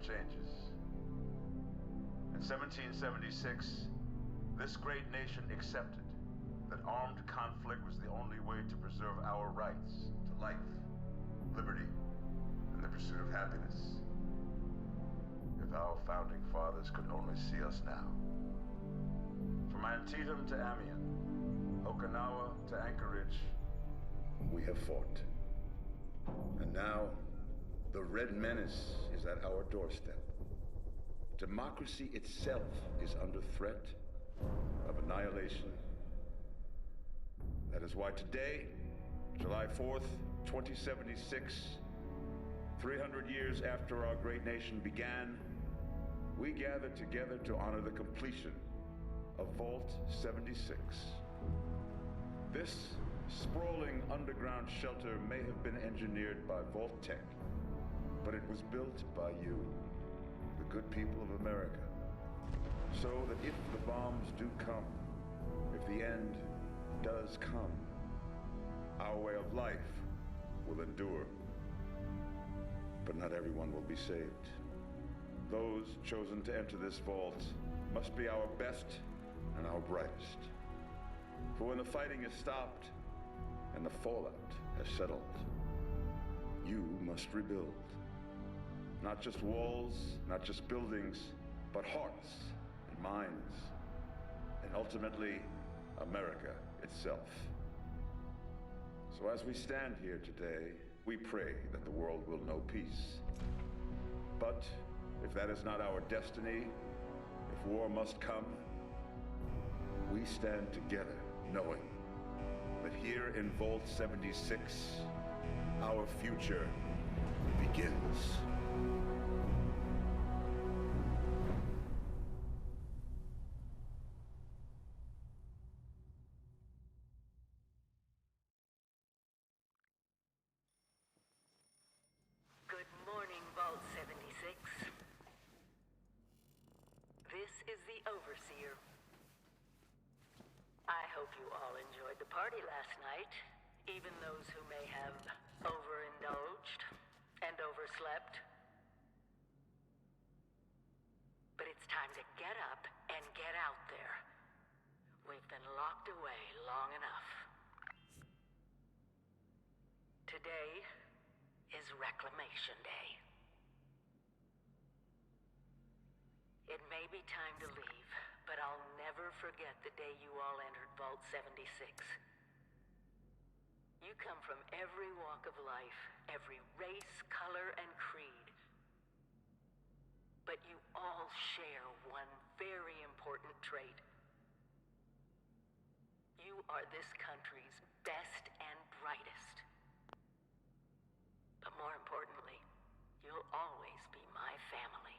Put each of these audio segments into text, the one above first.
changes. In 1776, this great nation accepted that armed conflict was the only way to preserve our rights to life, liberty, and the pursuit of happiness. If our founding fathers could only see us now. From Antietam to Amiens, Okinawa to Anchorage, we have fought. And now, the Red Menace is at our doorstep. Democracy itself is under threat of annihilation. That is why today, July 4th, 2076, 300 years after our great nation began, we gather together to honor the completion of Vault 76. This sprawling underground shelter may have been engineered by Vault Tech, but it was built by you, the good people of America, so that if the bombs do come, if the end does come, our way of life will endure. But not everyone will be saved. Those chosen to enter this vault must be our best and our brightest. For when the fighting is stopped and the fallout has settled, you must rebuild. Not just walls, not just buildings, but hearts and minds, and ultimately, America itself. So as we stand here today, we pray that the world will know peace. But if that is not our destiny, if war must come, we stand together knowing that here in Vault 76, our future begins. Good morning, Vault 76. This is the Overseer. I hope you all enjoyed the party last night, even those who may have overindulged and overslept. But it's time to get up and get out there. We've been locked away long enough. Today is Reclamation Day. It may be time to leave, but I'll never forget the day you all entered Vault 76. You come from every walk of life, every race, color, and creed. But you all share one very important trait. You are this country's best and brightest. But more importantly, you'll always be my family.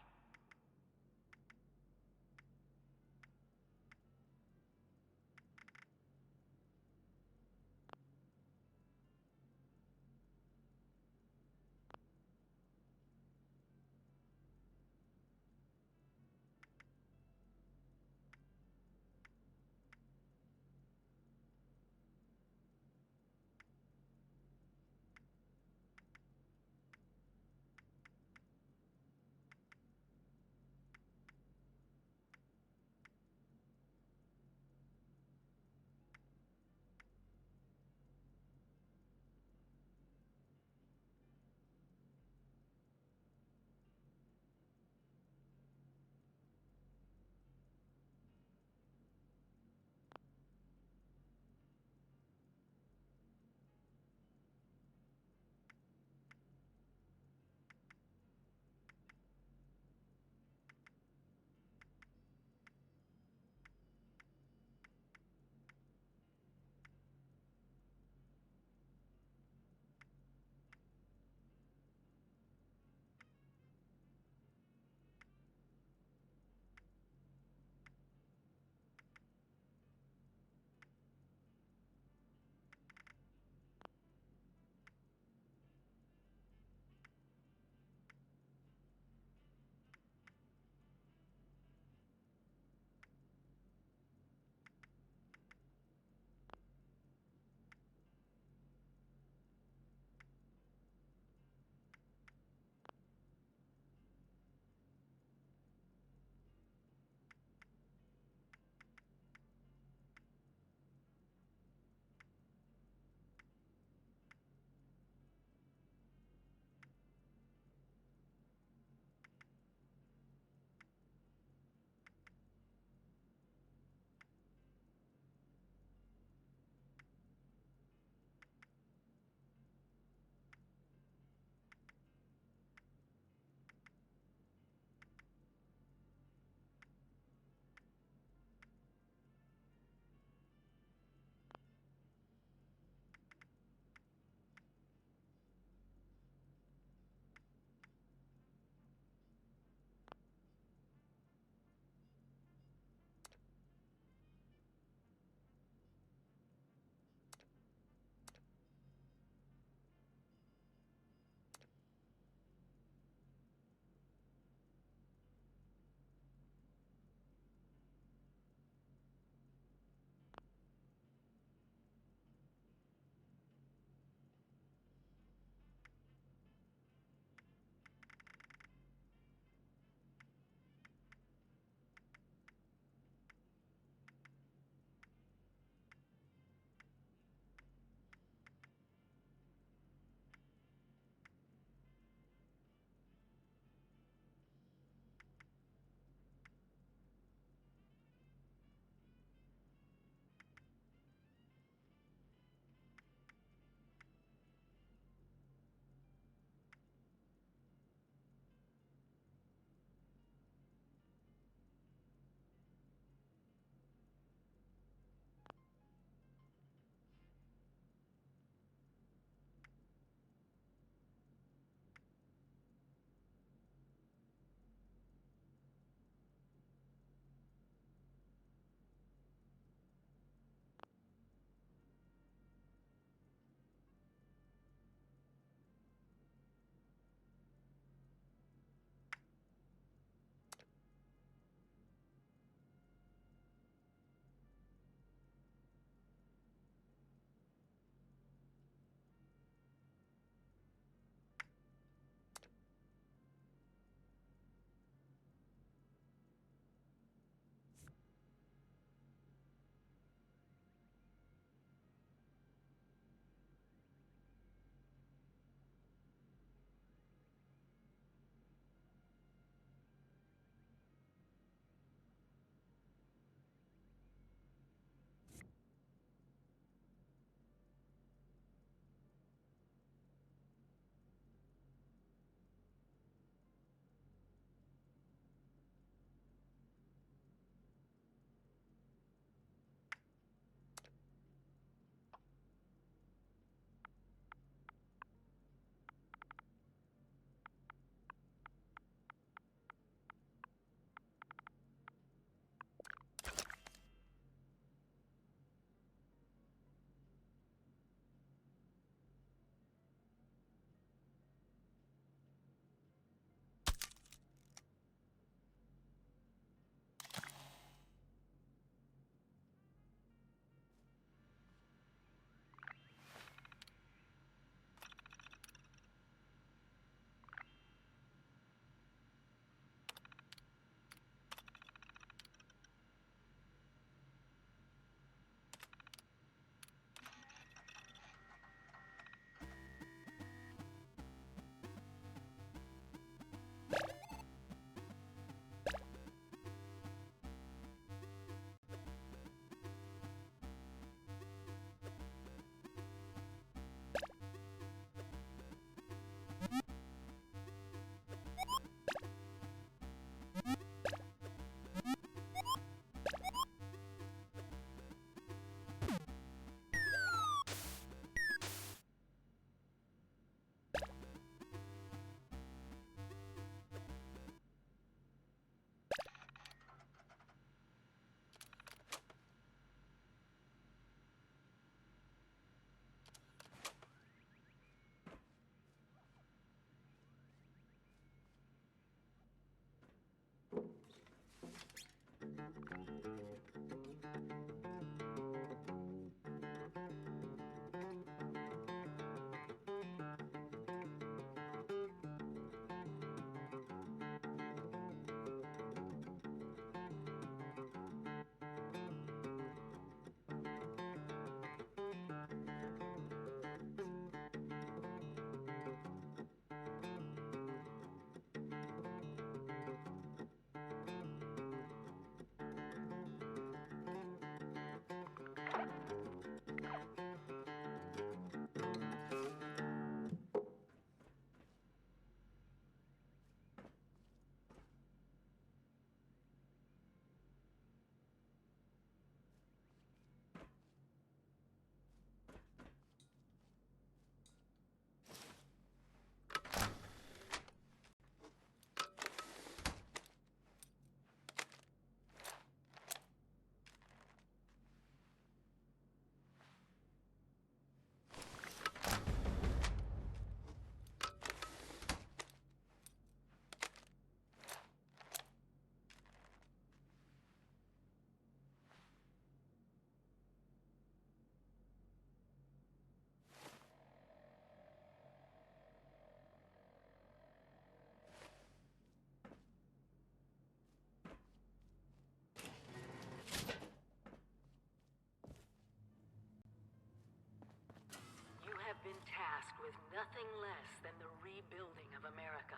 nothing less than the rebuilding of America.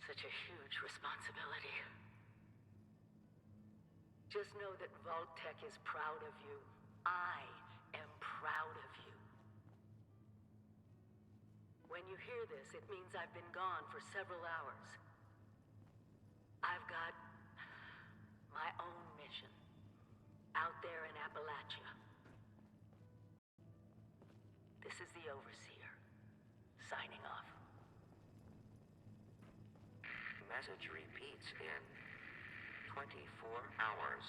Such a huge responsibility. Just know that Vault-Tec is proud of you. I am proud of you. When you hear this, it means I've been gone for several hours. I've got my own mission out there in Appalachia. This is the Overseer, signing off. Message repeats in 24 hours.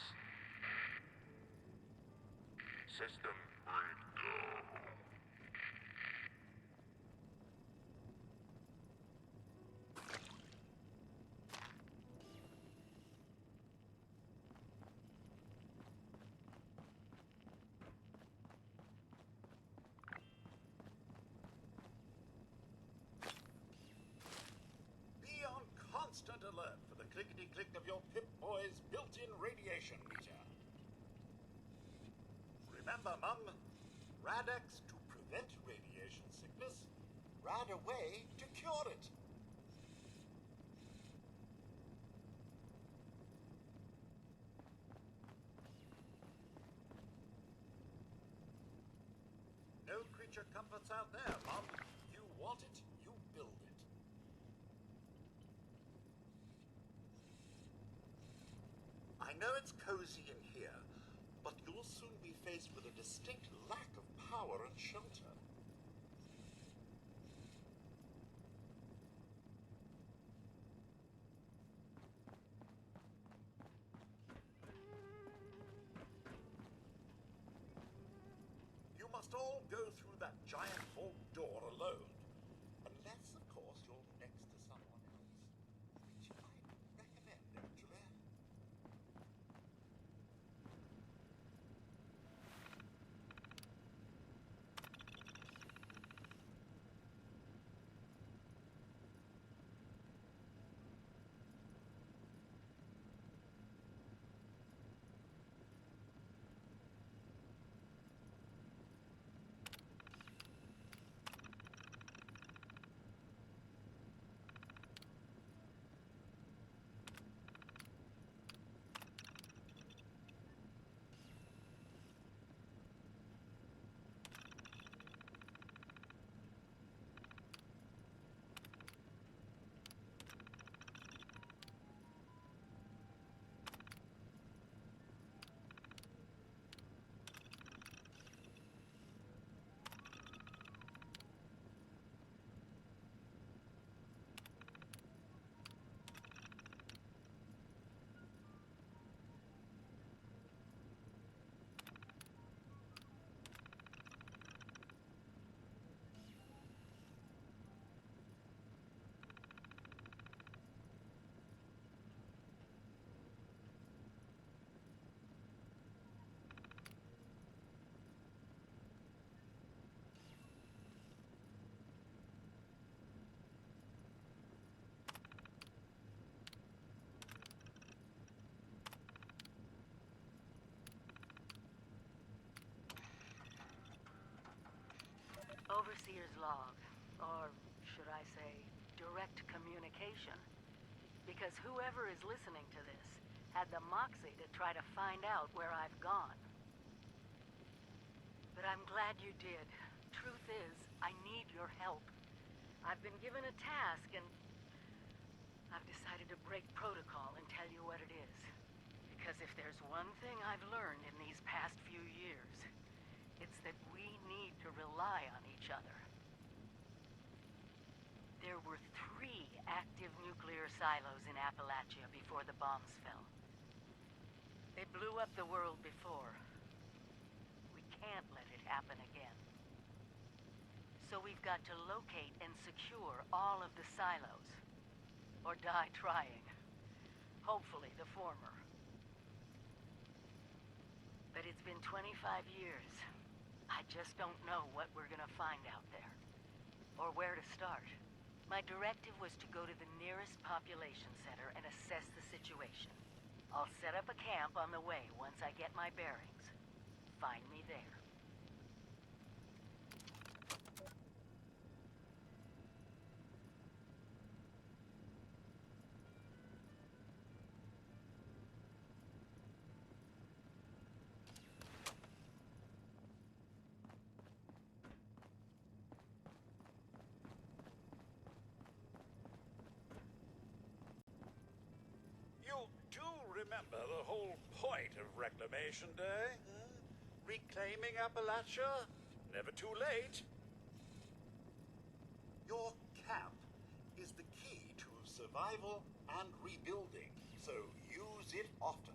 System breakdown. Be on constant alert for the clickety-click of your Pip-Boy's built-in radiation meter. Remember, Mum, Rad-X to prevent radiation sickness, Rad away to cure it. No creature comforts out there, Mum. You want it, you build it. I know it's cozy in here, but you'll soon be faced with a distinct lack of power and shelter. You must all go through that giant vault door alone. Unless, of course, you're next to someone else. Which I'd recommend, actually. Overseer's log, or should I say, direct communication. Because whoever is listening to this had the moxie to try to find out where I've gone. But I'm glad you did. Truth is, I need your help. I've been given a task and I've decided to break protocol and tell you what it is. Because if there's one thing I've learned in these past few years, it's that we need to rely on each other. There were 3 active nuclear silos in Appalachia before the bombs fell. They blew up the world before. We can't let it happen again. So we've got to locate and secure all of the silos. Or die trying. Hopefully the former. But it's been 25 years. I just don't know what we're gonna find out there. Or where to start. My directive was to go to the nearest population center and assess the situation. I'll set up a camp on the way once I get my bearings. Find me there. remember the whole point of Reclamation Day? Reclaiming Appalachia? Never too late. Your camp is the key to survival and rebuilding, so use it often.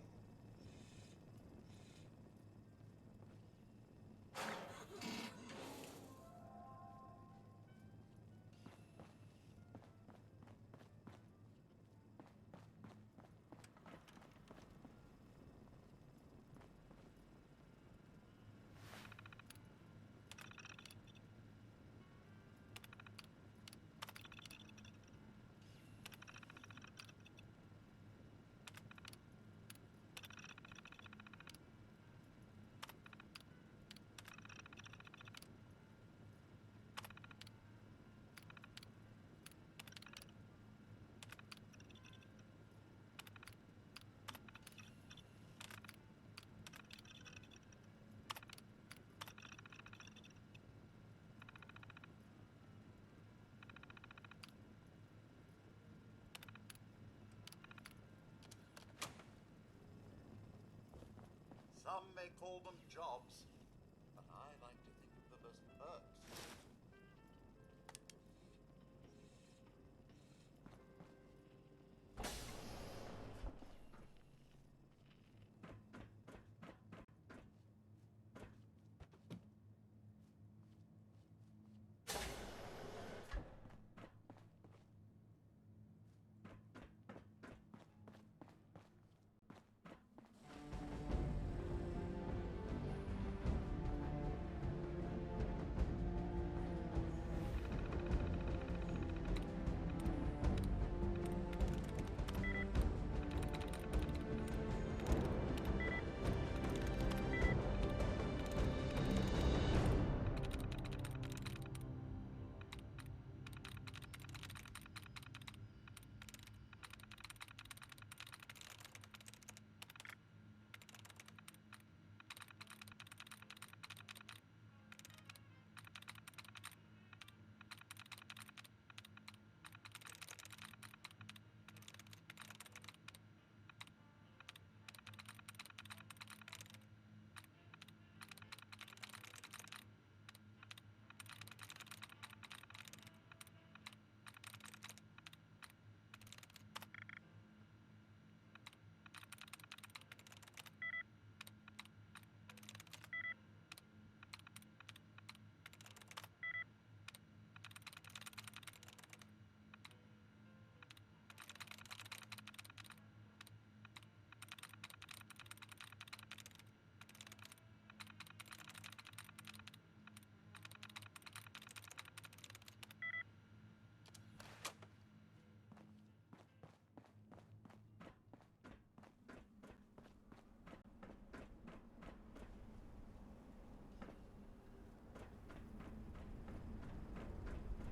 Some may call them jobs, but I like to think of them as perks.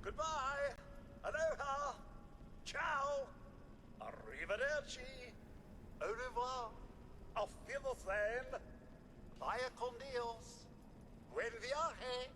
Goodbye, aloha, ciao, arrivederci, au revoir, auf Wiedersehen, vaya con Dios, buen viaje.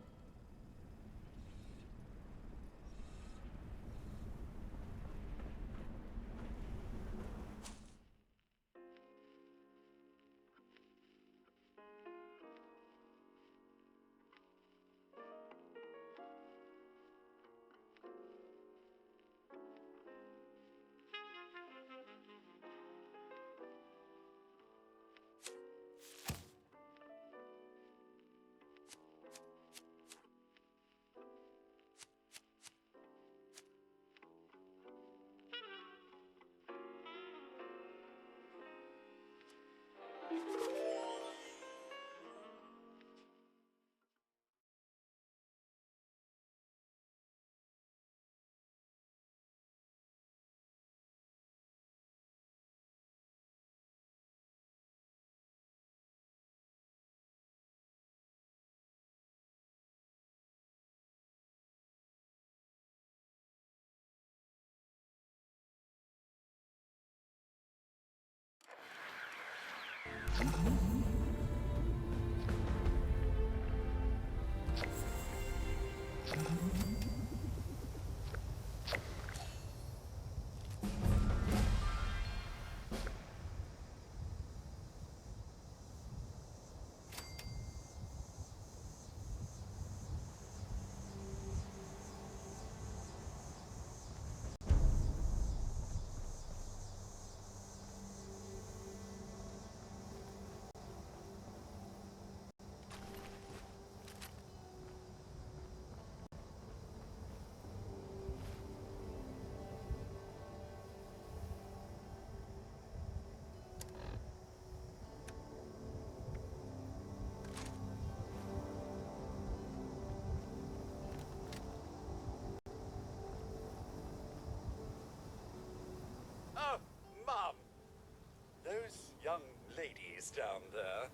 ladies down there.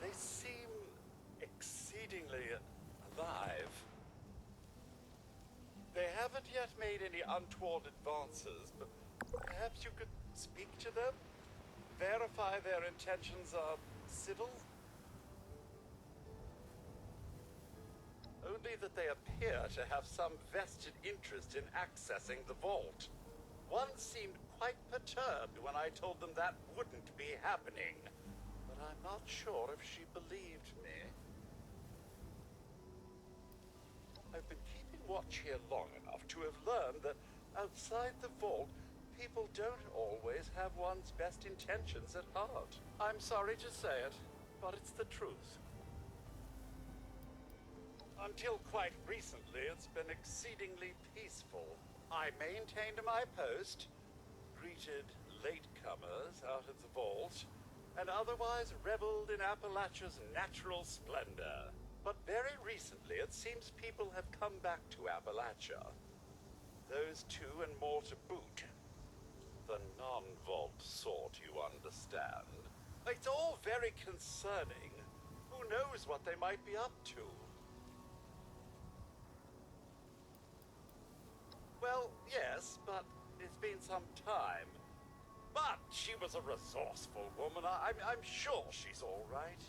They seem exceedingly alive. They haven't yet made any untoward advances, but perhaps you could speak to them? Verify their intentions are civil? Only that they appear to have some vested interest in accessing the vault. One seemed quite perturbed when I told them that wouldn't be happening, but I'm not sure if she believed me. I've been keeping watch here long enough to have learned that outside the vault, people don't always have one's best intentions at heart. I'm sorry to say it, but it's the truth. Until quite recently, it's been exceedingly peaceful. I maintained my post, greeted latecomers out of the vault, and otherwise reveled in Appalachia's natural splendor. But very recently, it seems people have come back to Appalachia. Those two and more to boot. The non-vault sort, you understand. It's all very concerning. Who knows what they might be up to? Well, yes, but it's been some time. But she was a resourceful woman. I'm sure she's all right.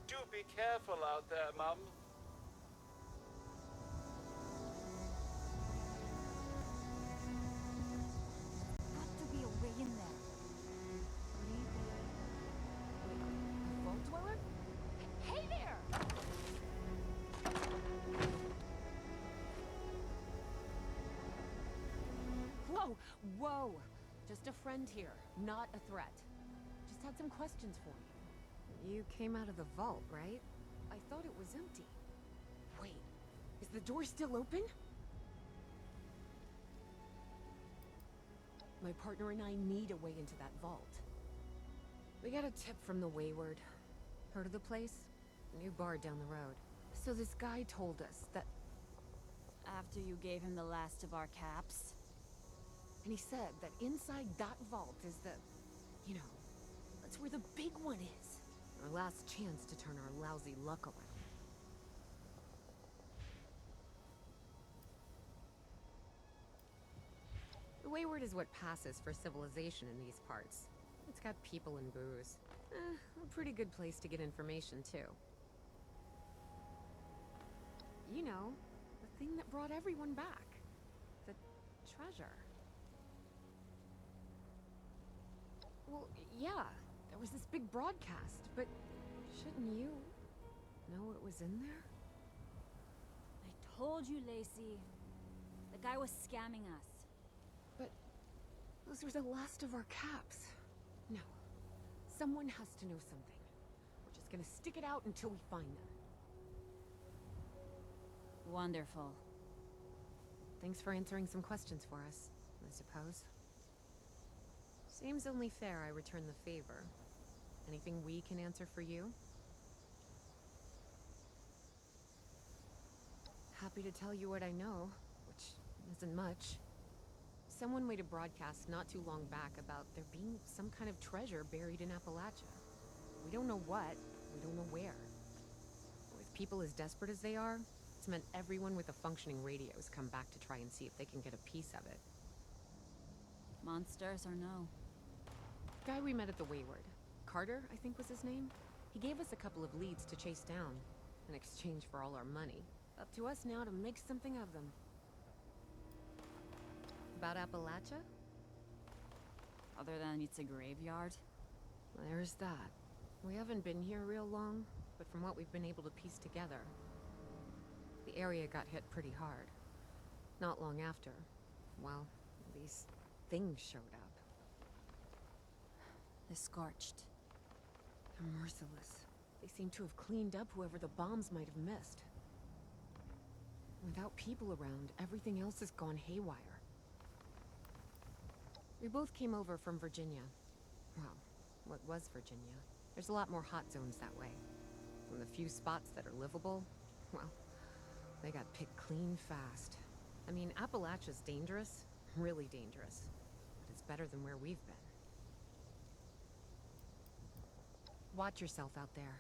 Do be careful out there, Mum. Got to be a way in there. Maybe. Wait, a vault dweller? Hey there! Whoa! Whoa! Just a friend here, not a threat. Just had some questions for you. You came out of the vault, right? I thought it was empty. Wait, is the door still open? My partner and I need a way into that vault. We got a tip from the Wayward. Heard of the place? New bar down the road. So this guy told us that... After you gave him the last of our caps? And he said that inside that vault is the... You know, that's where the big one is. Our last chance to turn our lousy luck around. The Wayward is what passes for civilization in these parts. It's got people and booze. A pretty good place to get information, too. You know, the thing that brought everyone back. The treasure. Well, yeah, there was this big broadcast, but shouldn't you know what was in there? I told you, Lacey. The guy was scamming us. But those were the last of our caps. No. Someone has to know something. We're just gonna stick it out until we find them. Wonderful. Thanks for answering some questions for us, I suppose. Seems only fair I return the favor. Anything we can answer for you? Happy to tell you what I know, which isn't much. Someone made a broadcast not too long back about there being some kind of treasure buried in Appalachia. We don't know what, we don't know where. With people as desperate as they are, it's meant everyone with a functioning radio has come back to try and see if they can get a piece of it. Monsters or no? Guy we met at the Wayward. Carter, I think was his name. He gave us a couple of leads to chase down, in exchange for all our money. Up to us now to make something of them. About Appalachia? Other than it's a graveyard? There's that. We haven't been here real long, but from what we've been able to piece together, the area got hit pretty hard. Not long after, well, these things showed up. The Scorched. They're merciless. They seem to have cleaned up whoever the bombs might have missed. Without people around, everything else has gone haywire. We both came over from Virginia. Well, what was Virginia? There's a lot more hot zones that way. From the few spots that are livable, well, they got picked clean fast. I mean, Appalachia's dangerous, really dangerous. But it's better than where we've been. Watch yourself out there.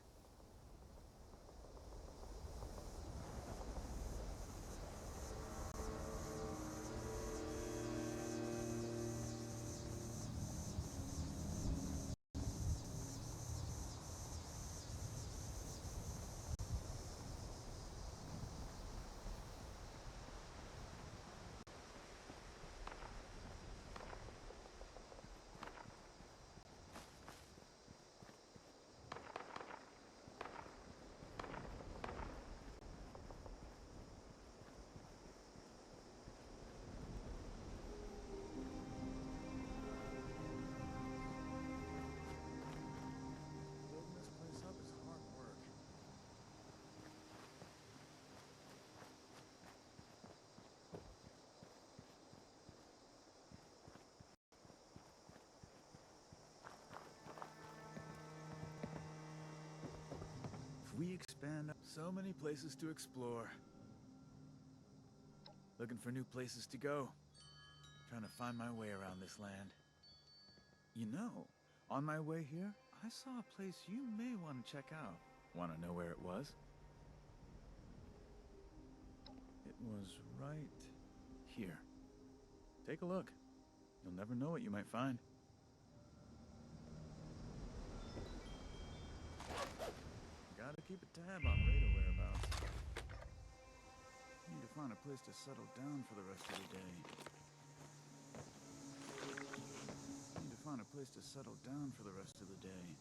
Building this place up is hard work. If we expand, so many places to explore. Looking for new places to go. Trying to find my way around this land. You know, on my way here, I saw a place you may want to check out. Want to know where it was? It was right here. Take a look. You'll never know what you might find. Gotta keep a tab on Raider whereabouts. Need to find a place to settle down for the rest of the day. Need to find a place to settle down for the rest of the day.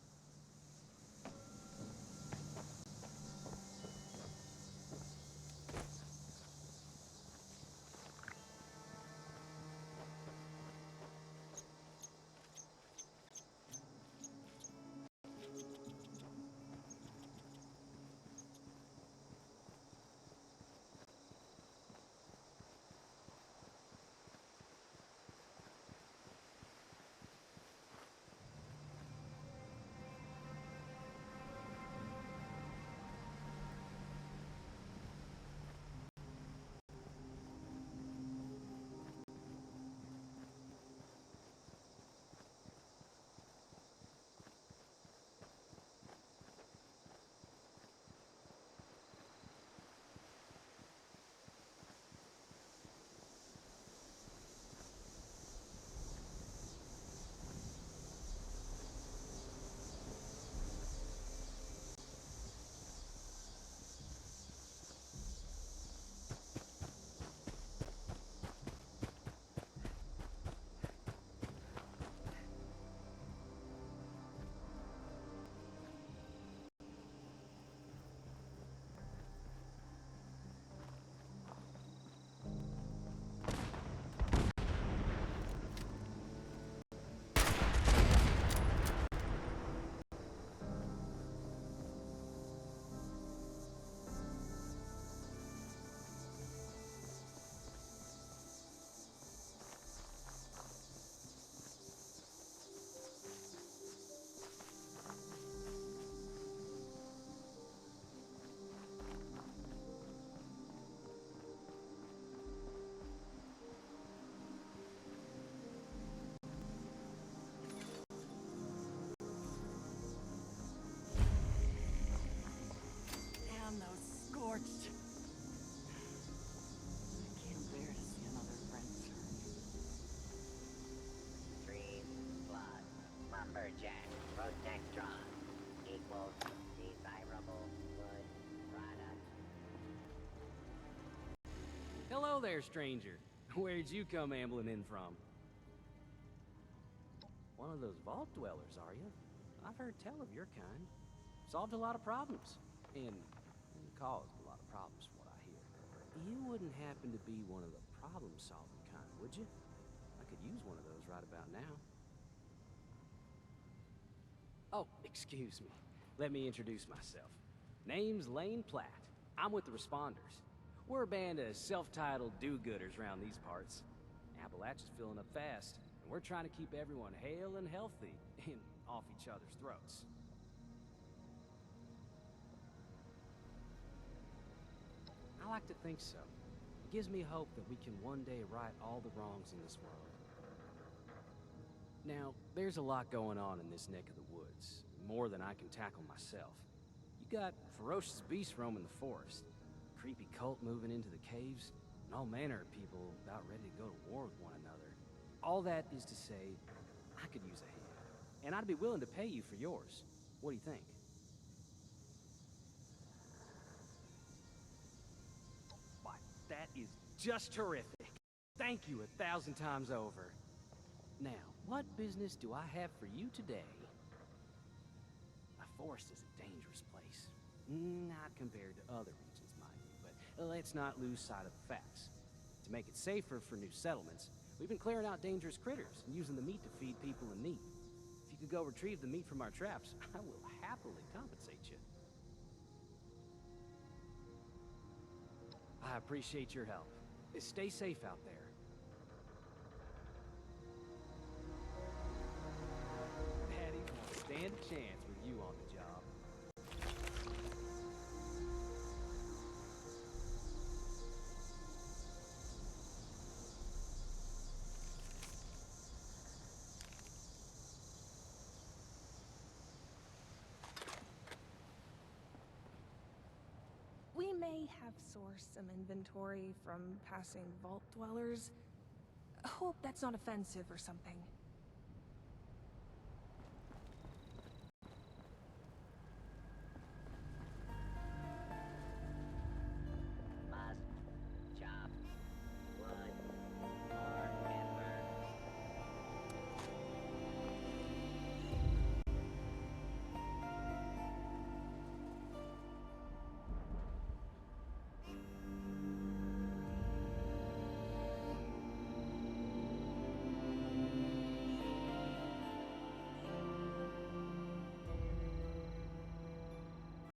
Damn those scorched. I can't bear to see another friend turn. Trees plus lumberjack protectron equals desirable wood product. Hello there, stranger. Where'd you come ambling in from? One of those vault dwellers, are you? I've heard tell of your kind. Solved a lot of problems. And caused a lot of problems, from what I hear. You wouldn't happen to be one of the problem-solving kind, would you? I could use one of those right about now. Oh, excuse me. Let me introduce myself. Name's Lane Platt. I'm with the Responders. We're a band of self-titled do-gooders around these parts. Appalachia's filling up fast, and we're trying to keep everyone hale and healthy and off each other's throats. I like to think so. It gives me hope that we can one day right all the wrongs in this world. Now, there's a lot going on in this neck of the woods, more than I can tackle myself. You got ferocious beasts roaming the forest, creepy cult moving into the caves, and all manner of people about ready to go to war with one another. All that is to say, I could use a hand, and I'd be willing to pay you for yours. What do you think? Why, that is just terrific. Thank you 1,000 times over. Now, what business do I have for you today? A forest is a dangerous place. Not compared to other regions, mind you, but let's not lose sight of the facts. To make it safer for new settlements, we've been clearing out dangerous critters and using the meat to feed people in need. If you could go retrieve the meat from our traps, I will happily compensate you. I appreciate your help. Stay safe out there. Daddy won't stand a chance with you on the job. We may have sourced some inventory from passing vault dwellers. Hope that's not offensive or something.